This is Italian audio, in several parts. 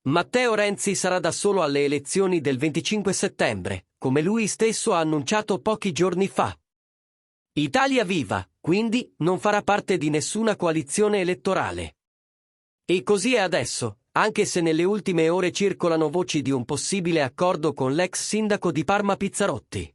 Matteo Renzi sarà da solo alle elezioni del 25 settembre, come lui stesso ha annunciato pochi giorni fa. Italia Viva, quindi, non farà parte di nessuna coalizione elettorale. E così è adesso, anche se nelle ultime ore circolano voci di un possibile accordo con l'ex sindaco di Parma Pizzarotti.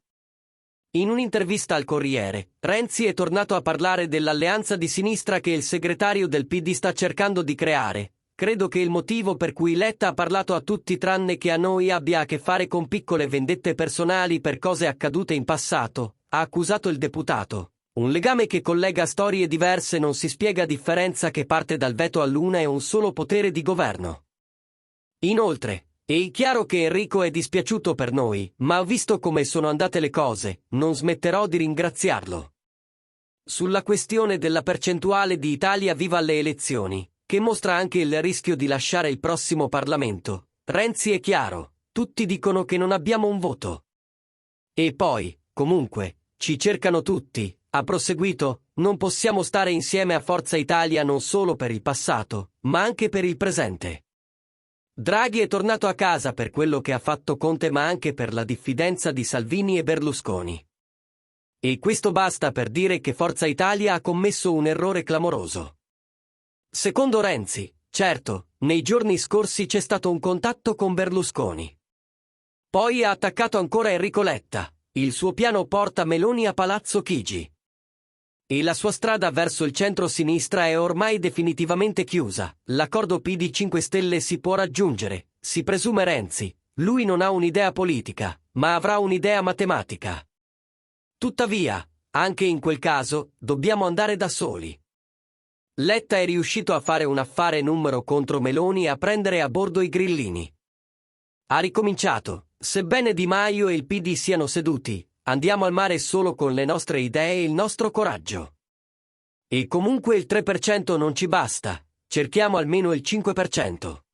In un'intervista al Corriere, Renzi è tornato a parlare dell'alleanza di sinistra che il segretario del PD sta cercando di creare. Credo che il motivo per cui Letta ha parlato a tutti tranne che a noi abbia a che fare con piccole vendette personali per cose accadute in passato, ha accusato il deputato. Un legame che collega storie diverse non si spiega a differenza che parte dal veto all'una e un solo potere di governo. Inoltre, è chiaro che Enrico è dispiaciuto per noi, ma visto come sono andate le cose, non smetterò di ringraziarlo. Sulla questione della percentuale di Italia Viva alle elezioni, che mostra anche il rischio di lasciare il prossimo Parlamento, Renzi è chiaro, tutti dicono che non abbiamo un voto. E poi, comunque, ci cercano tutti, ha proseguito, non possiamo stare insieme a Forza Italia non solo per il passato, ma anche per il presente. Draghi è tornato a casa per quello che ha fatto Conte ma anche per la diffidenza di Salvini e Berlusconi. E questo basta per dire che Forza Italia ha commesso un errore clamoroso. Secondo Renzi, certo, nei giorni scorsi c'è stato un contatto con Berlusconi. Poi ha attaccato ancora Enrico Letta, il suo piano porta Meloni a Palazzo Chigi. E la sua strada verso il centro-sinistra è ormai definitivamente chiusa, l'accordo PD 5 Stelle si può raggiungere, si presume Renzi, lui non ha un'idea politica, ma avrà un'idea matematica. Tuttavia, anche in quel caso, dobbiamo andare da soli. Letta è riuscito a fare un affare numero contro Meloni e a prendere a bordo i grillini. Ha ricominciato, sebbene Di Maio e il PD siano seduti, andiamo al mare solo con le nostre idee e il nostro coraggio. E comunque il 3% non ci basta, cerchiamo almeno il 5%.